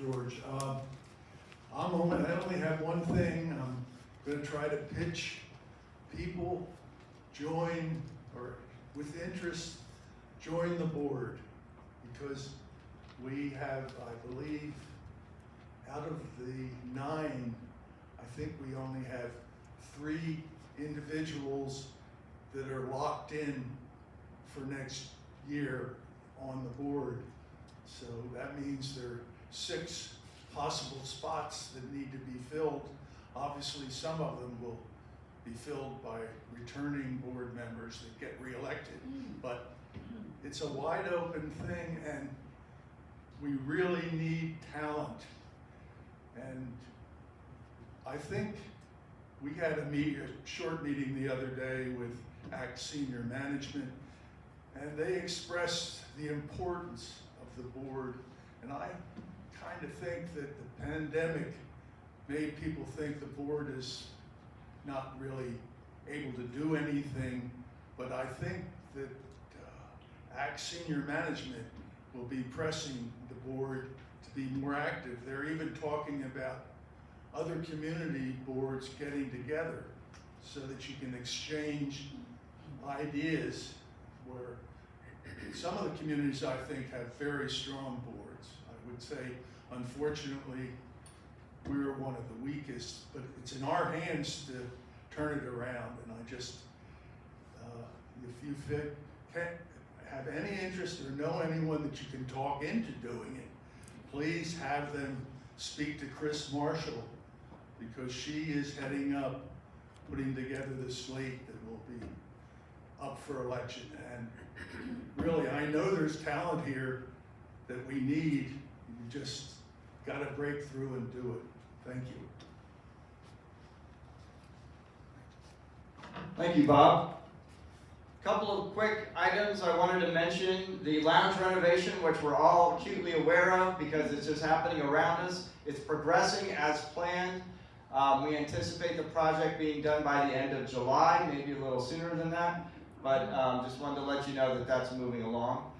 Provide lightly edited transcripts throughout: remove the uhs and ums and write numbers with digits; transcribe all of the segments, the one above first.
George. I only have one thing. I'm going to try to pitch people join, or with interest, join the board, because we have, I believe, out of the 9, I think we only have 3 individuals that are locked in for next year on the board. So that means there are 6 possible spots that need to be filled. Obviously, some of them will be filled by returning board members that get reelected, but it's a wide open thing, and we really need talent. And I think we had a short meeting the other day with ACT Senior Management, and they expressed the importance of the board. And I kind of think that the pandemic made people think the board is not really able to do anything, but I think that ACT Senior Management will be pressing the board to be more active. They're even talking about other community boards getting together so that you can exchange ideas, where some of the communities, I think, have very strong boards. I would say, unfortunately, we're one of the weakest, but it's in our hands to turn it around. And I just, if you can't have any interest or know anyone that you can talk into doing it, please have them speak to Chris Marshall, because she is heading up, putting together the slate that will be up for election. And really, I know there's talent here that we need. You just got to break through and do it. Thank you. Thank you, Bob. Couple of quick items I wanted to mention. The lounge renovation, which we're all acutely aware of because it's just happening around us. It's progressing as planned. We anticipate the project being done by the end of July, maybe a little sooner than that, but just wanted to let you know that that's moving along.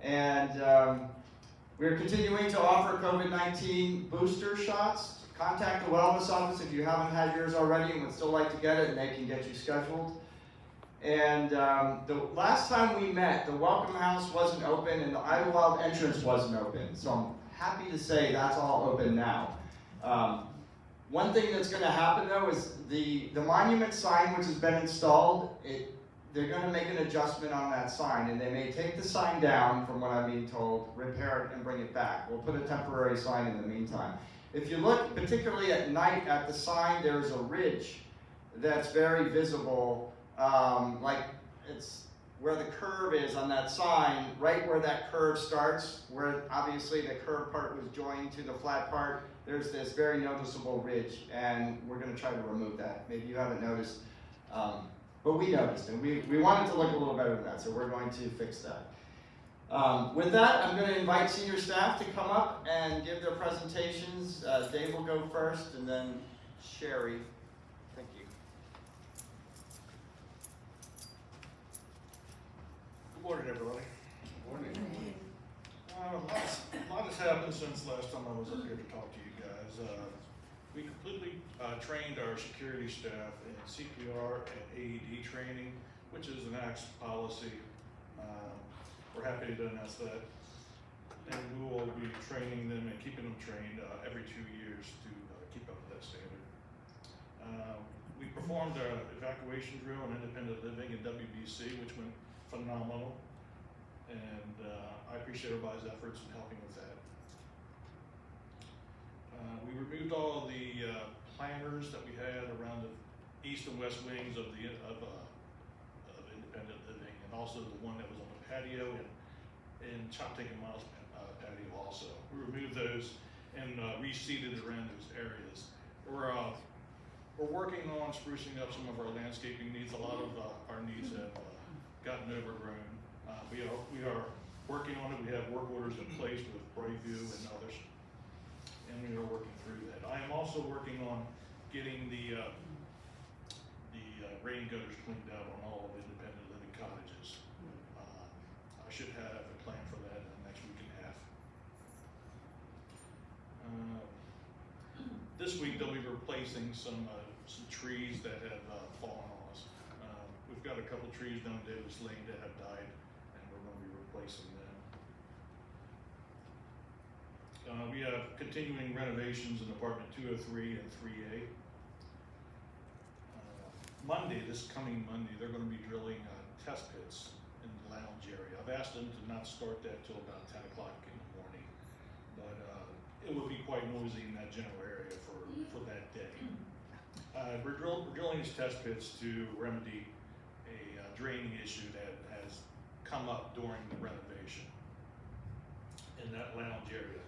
And we're continuing to offer COVID-19 booster shots. Contact the wellness office if you haven't had yours already and would still like to get it, and they can get you scheduled. And the last time we met, the Welcome House wasn't open and the Idlewild entrance wasn't open. So I'm happy to say that's all open now. One thing that's going to happen though is the monument sign, which has been installed, they're going to make an adjustment on that sign, and they may take the sign down, from what I'm being told, repair it and bring it back. We'll put a temporary sign in the meantime. If you look particularly at night at the sign, there's a ridge that's very visible, like it's where the curve is on that sign, right where that curve starts, where obviously the curved part was joined to the flat part. There's this very noticeable ridge, and we're going to try to remove that. Maybe you haven't noticed, but we noticed, and we wanted to look a little better than that, so we're going to fix that. With that, I'm going to invite senior staff to come up and give their presentations. Dave will go first, and then Sherry. Thank you. Good morning, everybody. Good morning. A lot has happened since last time I was up here to talk to you guys. We completely trained our security staff in CPR and AED training, which is an ACTS policy. We're happy to announce that. And we will be training them and keeping them trained every 2 years to keep up with that standard. We performed our evacuation drill on independent living in WBC, which went phenomenal. And I appreciate everybody's efforts in helping with that. We removed all the planters that we had around the east and west wings of independent living, and also the one that was on the patio and Choptank and Miles patio also. We removed those and reseeded around those areas. We're working on sprucing up some of our landscaping needs. A lot of our needs have gotten overgrown. We are working on it. We have work orders in place with Brightview and others, and we are working through that. I am also working on getting the rain gutters cleaned out on all of the independent living cottages. I should have a plan for that in the next week and a half. This week they'll be replacing some trees that have fallen on us. We've got a couple trees down Davis Lane that have died, and we're going to be replacing them. We have continuing renovations in apartment 203 and 3A. Monday, this coming Monday, they're going to be drilling test pits in the lounge area. I've asked them to not start that till about 10 o'clock in the morning, but it would be quite noisy in that general area for that day. We're drilling these test pits to remedy a draining issue that has come up during the renovation in that lounge area.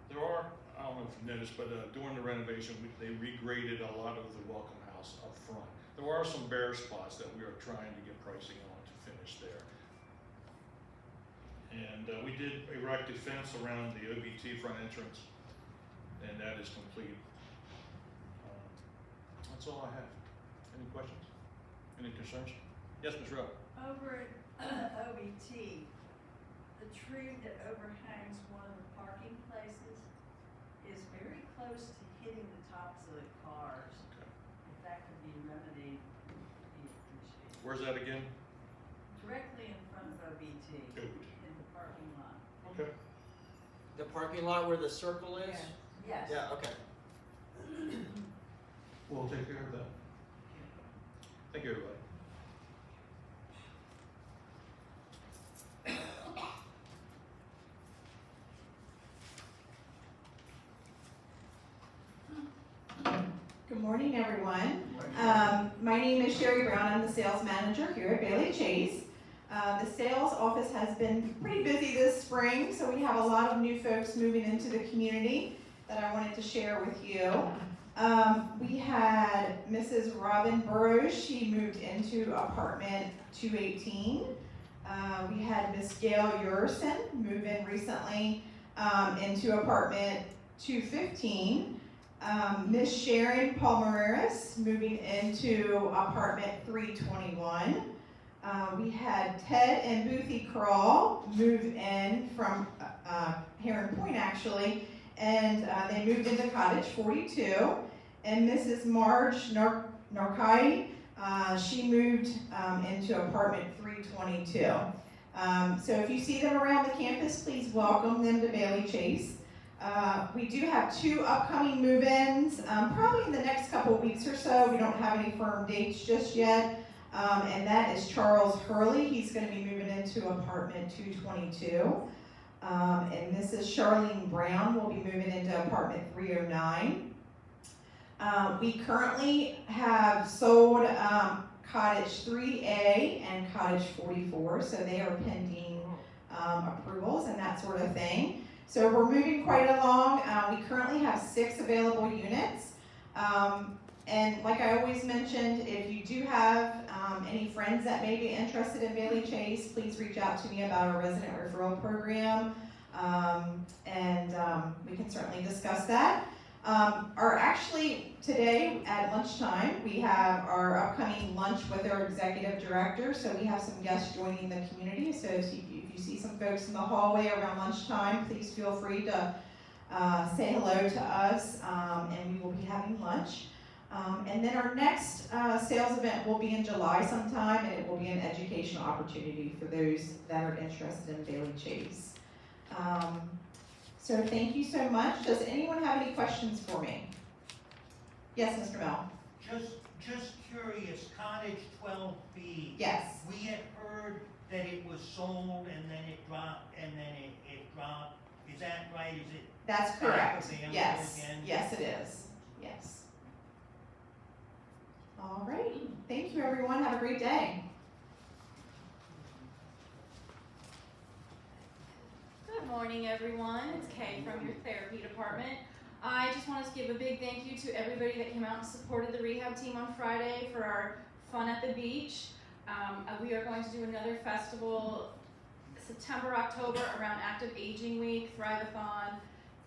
There are, I don't know if you noticed, but during the renovation, they regraded a lot of the welcome house up front. There are some bare spots that we are trying to get pricing on to finish there. And we did erect a fence around the OBT front entrance, and that is complete. That's all I have. Any questions? Any concerns? Yes, Ms. Rowe? Over at OBT, the tree that overhangs one of the parking places is very close to hitting the tops of the cars. Okay. If that could be remedied, would be appreciated. Where's that again? Directly in front of OBT, OBT. in the parking lot. Okay. The parking lot where the circle is? Yes. Yeah, okay. We'll take care of that. Thank you, everybody. Good morning, everyone. My name is Sherry Brown. I'm the sales manager here at Bailey Chase. The sales office has been pretty busy this spring, so we have a lot of new folks moving into the community that I wanted to share with you. We had Mrs. Robin Burrows. She moved into apartment 218. We had Miss Gail Urison move in recently into apartment 215. Miss Sharon Palmeiras moving into apartment 321. We had Ted and Boothie Crawl move in from Heron Point actually, and they moved into cottage 42. And Mrs. Marge Narkai, she moved into apartment 322. So if you see them around the campus, please welcome them to Bailey Chase. We do have 2 upcoming move-ins, probably in the next couple of weeks or so. We don't have any firm dates just yet. And that is Charles Hurley. He's going to be moving into apartment 222. And Mrs. Charlene Brown will be moving into apartment 309. We currently have sold cottage 3A and cottage 44, so they are pending approvals and that sort of thing. So we're moving quite along. We currently have 6 available units. And like I always mentioned, if you do have any friends that may be interested in Bailey Chase, please reach out to me about our resident referral program. We can certainly discuss that. Actually, today at lunchtime, we have our upcoming lunch with our executive director. So we have some guests joining the community. So if you see some folks in the hallway around lunchtime, please feel free to say hello to us, and we will be having lunch. And then our next sales event will be in July sometime, and it will be an educational opportunity for those that are interested in Bailey Chase. So thank you so much. Does anyone have any questions for me? Yes, Mr. Mel. Just curious, cottage 12B. Yes. We had heard that it was sold and then it dropped and then it dropped. Is that right? Is it? That's correct. available Yes. again? Yes, it is. Yes. All right. Thank you, everyone. Have a great day. Good morning, everyone. It's Kay from your therapy department. I just want to give a big thank you to everybody that came out and supported the rehab team on Friday for our fun at the beach. We are going to do another festival September, October around Active Aging Week, Thrive-a-thon,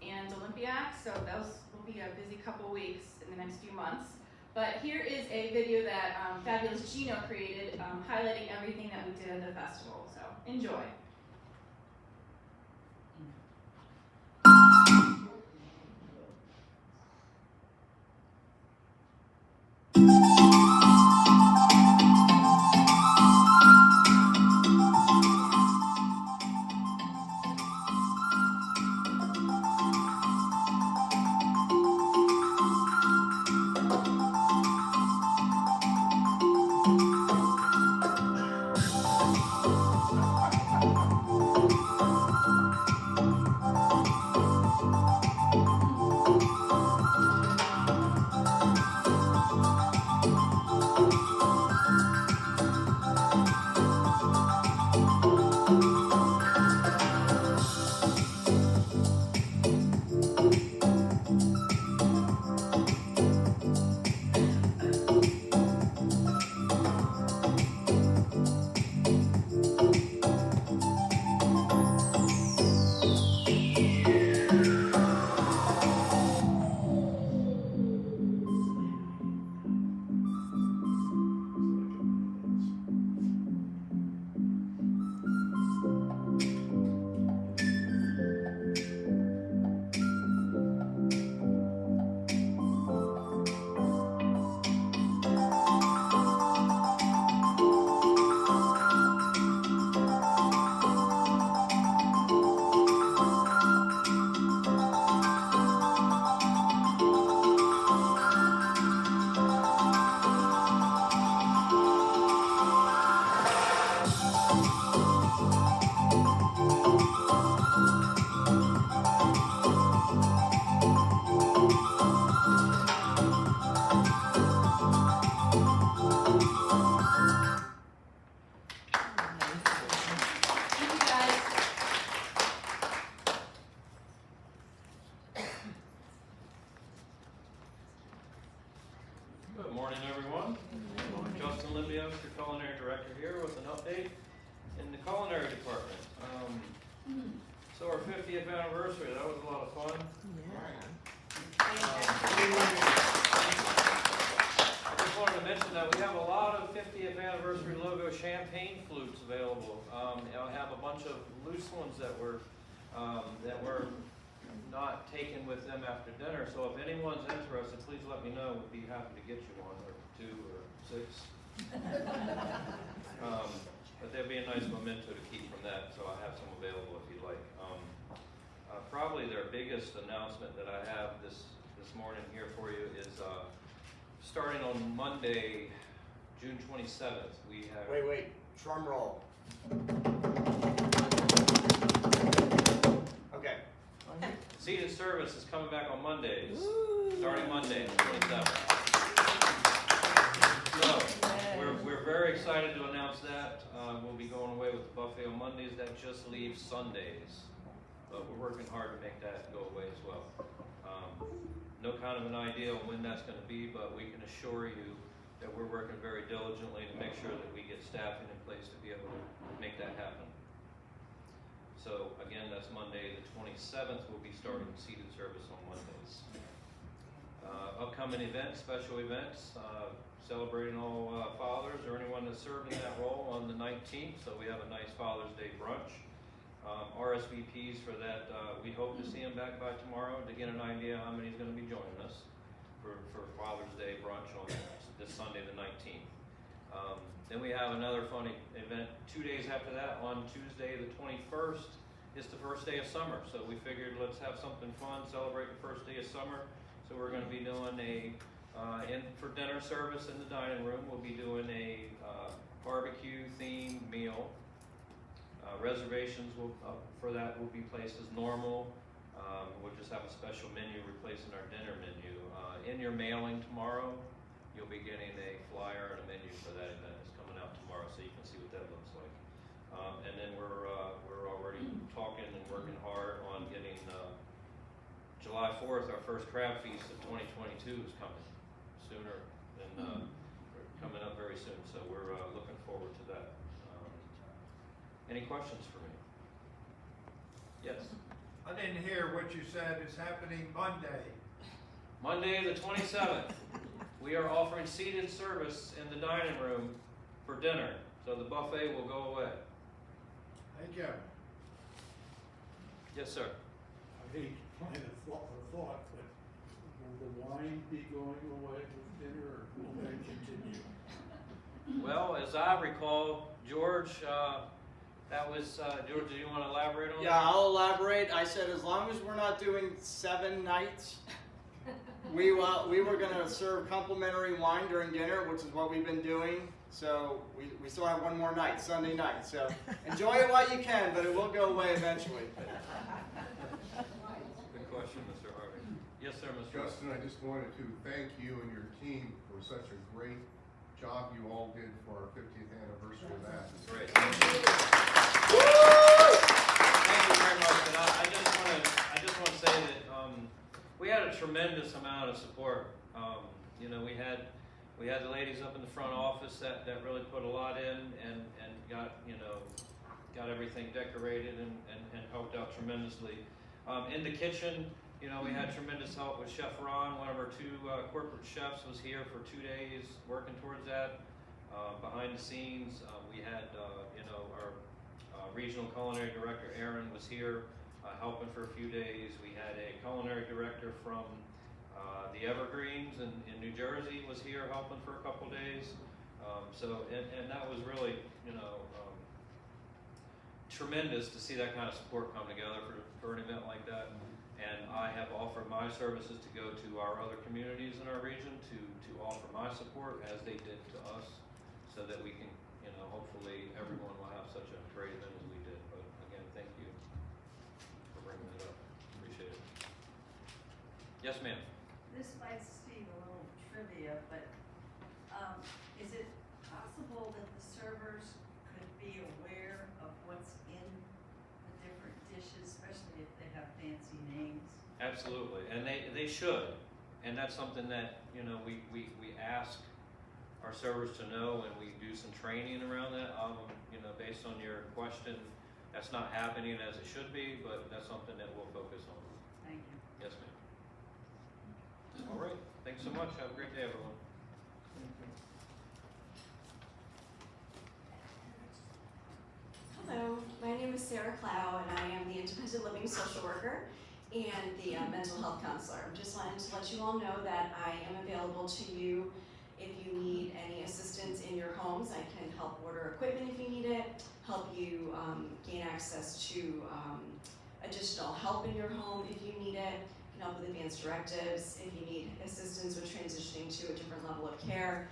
and Olympiac. So those will be a busy couple weeks in the next few months. But here is a video that Fabulous Gino created highlighting everything that we did at the festival. So enjoy. Limbios, your culinary director here with an update in the culinary department. So our 50th anniversary, that was a lot of fun. I just wanted to mention that we have a lot of 50th anniversary logo champagne flutes available. I have a bunch of loose ones that were not taken with them after dinner. So if anyone's interested, please let me know. We'd be happy to get you one or 2 or 6. But there'd be a nice memento to keep from that. So I have some available if you'd like. Probably their biggest announcement that I have this morning here for you is starting on Monday, June 27th. We have. Wait, drum roll. Okay. Seated service is coming back on Mondays, starting Monday, the 27th. So, we're very excited to announce that. We'll be going away with the buffet on Mondays. That just leaves Sundays. But we're working hard to make that go away as well. No kind of an idea on when that's going to be, but we can assure you that we're working very diligently to make sure that we get staffing in place to be able to make that happen. So again, that's Monday the 27th. We'll be starting seated service on Mondays. Upcoming events, special events, celebrating all fathers or anyone that served in that role on the 19th. So we have a nice Father's Day brunch. RSVPs for that, we hope to see them back by tomorrow to get an idea how many is going to be joining us for Father's Day brunch on this Sunday the 19th. Then we have another funny event 2 days after that. On Tuesday the 21st is the first day of summer. So we figured let's have something fun, celebrate the first day of summer. So we're going to be doing for dinner service in the dining room, we'll be doing a barbecue themed meal. Reservations for that will be placed as normal. We'll just have a special menu replacing our dinner menu. In your mailing tomorrow, you'll be getting a flyer and a menu for that event. It's coming out tomorrow, so you can see what that looks like. And then we're already talking and working hard on getting July 4th, our first crab feast of 2022 is coming sooner and coming up very soon. So we're looking forward to that. Any questions for me? Yes. I didn't hear what you said is happening Monday. Monday the 27th, we are offering seated service in the dining room for dinner. So the buffet will go away. Thank you. Yes, sir. I hate to plan a thought, but will the wine be going away with dinner or will that continue? Well, as I recall, George, George, do you want to elaborate on Yeah, that? I'll elaborate. I said as long as we're not doing 7 nights, we were going to serve complimentary wine during dinner, which is what we've been doing. So we still have one more night, Sunday night. So enjoy it while you can, but it will go away eventually. Good question, Mr. Harvey. Yes, sir, Mr. Justin, I just wanted to thank you and your team for such a great job you all did for our 50th anniversary of that. Great. Thank you very much. And I just want to say that we had a tremendous amount of support. We had the ladies up in the front office that really put a lot in and got everything decorated and helped out tremendously. In the kitchen, we had tremendous help with Chef Ron. One of our 2 corporate chefs was here for 2 days working towards that. Behind the scenes, we had our regional culinary director Aaron was here helping for a few days. We had a culinary director from the Evergreens in New Jersey was here helping for a couple days. And that was really tremendous to see that kind of support come together for an event like that. And I have offered my services to go to our other communities in our region to offer my support as they did to us, so that we can, hopefully everyone will have such a great event as we did. But again, thank you for bringing that up. Appreciate it. Yes, ma'am. This might seem a little trivia, but, is it possible that the servers could be aware of what's in the different dishes, especially if they have fancy names? Absolutely, and they should, and that's something that we ask our servers to know, and we do some training around that. Based on your question, that's not happening as it should be, but that's something that we'll focus on. Thank you. Yes, ma'am. All right, thanks so much. Have a great day, everyone. Hello, my name is Sarah Clow, and I am the independent living social worker and the mental health counselor. Just wanted to let you all know that I am available to you if you need any assistance in your homes. I can help order equipment if you need it, help you gain access to additional help in your home if you need it, can help with advanced directives if you need assistance with transitioning to a different level of care.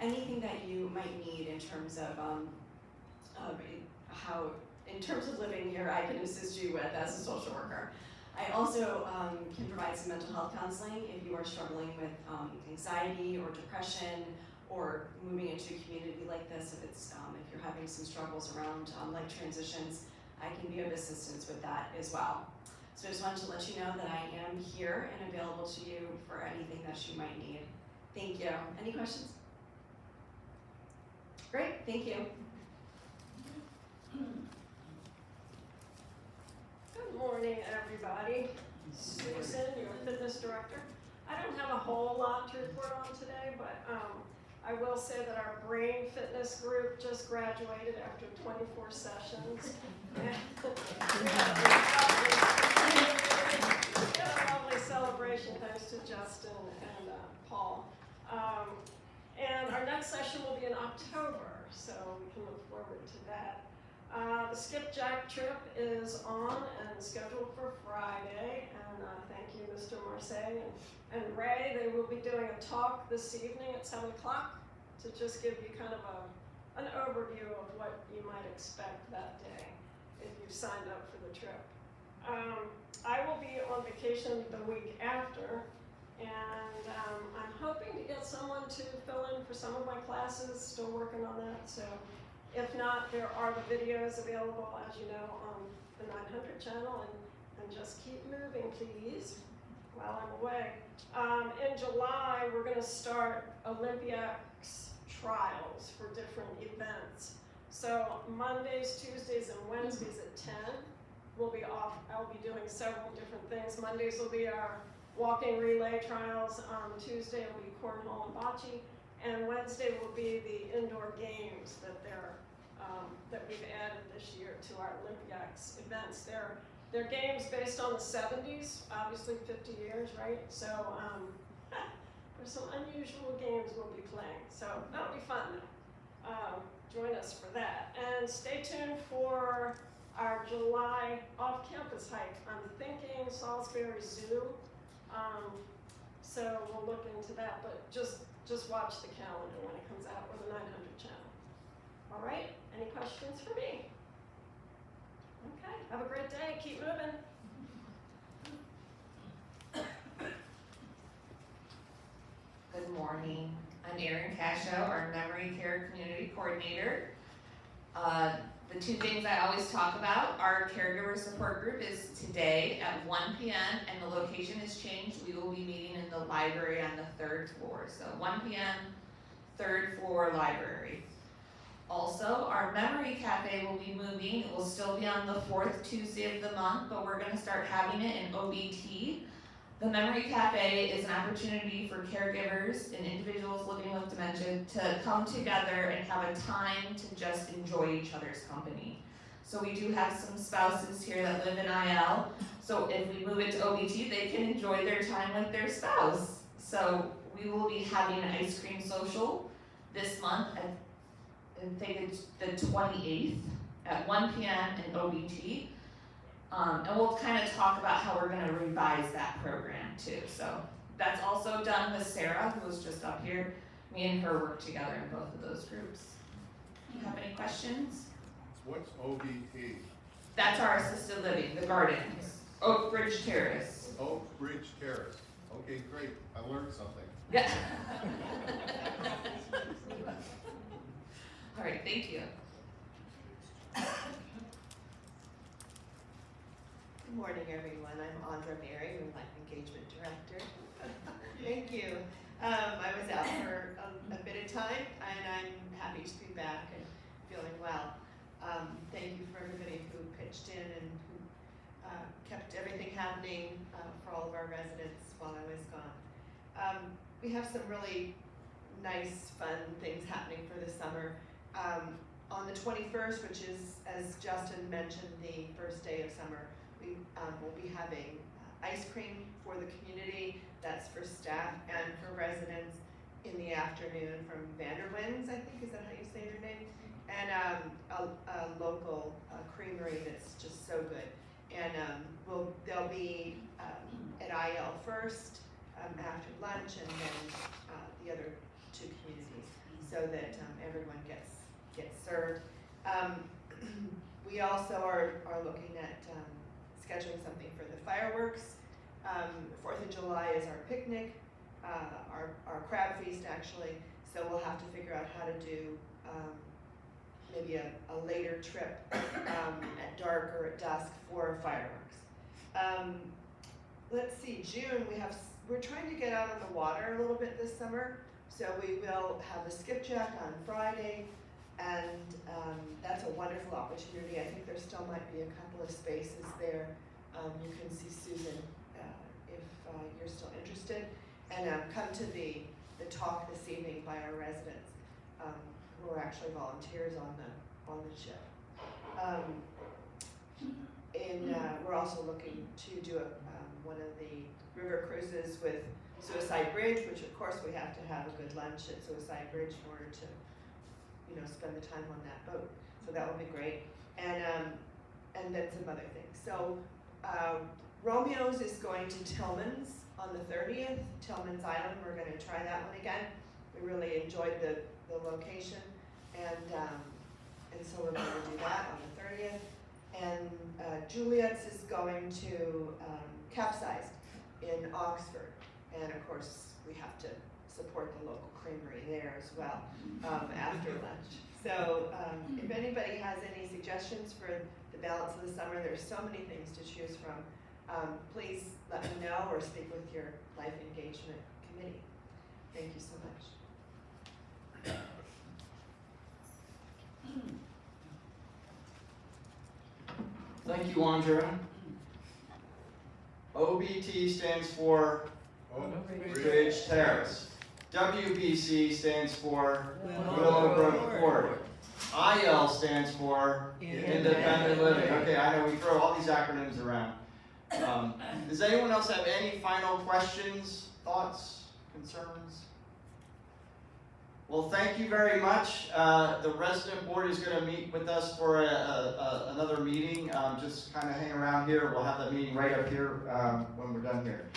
Anything that you might need in terms of in terms of living here, I can assist you with as a social worker. I also can provide some mental health counseling if you are struggling with anxiety or depression or moving into a community like this. If you're having some struggles around life transitions, I can be of assistance with that as well. So I just wanted to let you know that I am here and available to you for anything that you might need. Thank you. Any questions? Great, thank you. Good morning, everybody. Susan, your fitness director. I don't have a whole lot to report on today, but I will say that our brain fitness group just graduated after 24 sessions. We had a lovely celebration thanks to Justin and Paul. And our next session will be in October, so we can look forward to that. The Skipjack trip is on and scheduled for Friday, and thank you, Mr. Marseille and Ray. They will be doing a talk this evening at 7 o'clock to just give you kind of an overview of what you might expect that day if you signed up for the trip. I will be on vacation the week after, and I'm hoping to get someone to fill in for some of my classes, still working on that. So if not, there are the videos available, as you know, on the 900 channel, and just keep moving, please, while I'm away. In July, we're gonna start Olympiacs trials for different events. So Mondays, Tuesdays, and Wednesdays at 10, we'll be off. I'll be doing several different things. Mondays will be our walking relay trials. Tuesday will be cornhole and bocce. And Wednesday will be the indoor games that we've added this year to our Olympiacs events. They're games based on the 70s, obviously 50 years, right? So there's some unusual games we'll be playing. So that'll be fun. Join us for that. And stay tuned for our July off-campus hike. I'm thinking Salisbury Zoo. So we'll look into that, but just watch the calendar when it comes out, or the 900 channel. All right, any questions for me? Okay, have a great day, keep moving. Good morning, I'm Erin Cascio, our Memory Care Community Coordinator. The two things I always talk about, our caregiver support group is today at 1 p.m. and the location has changed. We will be meeting in the library on the 3rd floor. So 1 p.m., 3rd floor library. Also, our Memory Cafe will be moving. It will still be on the 4th Tuesday of the month, but we're gonna start having it in OBT. The Memory Cafe is an opportunity for caregivers and individuals living with dementia to come together and have a time to just enjoy each other's company. So we do have some spouses here that live in IL, so if we move it to OBT, they can enjoy their time with their spouse. So we will be having an ice cream social this month, I think it's the 28th at 1 p.m. in OBT. And we'll kind of talk about how we're gonna revise that program too. So that's also done with Sarah, who was just up here. Me and her work together in both of those groups. Do you have any questions? What's OBT? That's our assisted living, the gardens, Oak Bridge Terrace. Oak Bridge Terrace. Okay, great. I learned something. Yeah. All right, thank you. Good morning, everyone. I'm Andra Mary, I'm Life Engagement Director. Thank you. I was out for a bit of time, and I'm happy to be back and feeling well. Thank you for everybody who pitched in and who kept everything happening for all of our residents while I was gone. We have some really nice, fun things happening for the summer. On the 21st, which is, as Justin mentioned, the first day of summer, we will be having ice cream for the community. That's for staff and for residents in the afternoon from Vanderwins, I think, is that how you say their name? And a local creamery that's just so good. And they'll be at IL first after lunch, and then the other two communities, so that everyone gets served. We also are looking at scheduling something for the fireworks. 4th of July is our picnic, our crab feast actually, so we'll have to figure out how to do maybe a later trip at dark or at dusk for fireworks. Let's see, June, we're trying to get out on the water a little bit this summer, so we will have a skipjack on Friday, and that's a wonderful opportunity. I think there still might be a couple of spaces there. You can see Susan if you're still interested, and come to the talk this evening by our residents who are actually volunteers on the ship. We're also looking to do one of the river cruises with Suicide Bridge, which of course we have to have a good lunch at Suicide Bridge in order to, spend the time on that boat. So that will be great, and then some other things. So Romeo's is going to Tillman's on the 30th, Tillman's Island. We're going to try that one again. We really enjoyed the location, and so we're going to do that on the 30th. And Juliet's is going to Capsized in Oxford, and of course we have to support the local creamery there as well after lunch. So if anybody has any suggestions for the balance of the summer, there's so many things to choose from. Please let me know or speak with your life engagement committee. Thank you so much. Thank you, Andrea. OBT stands for Bridge Terrace. WBC stands for Willowbrook Court. IL stands for Independent Living. Okay, I know we throw all these acronyms around. Does anyone else have any final questions, thoughts, concerns? Well, thank you very much. The resident board is going to meet with us for another meeting. Just kind of hang around here. We'll have that meeting right up here when we're done here.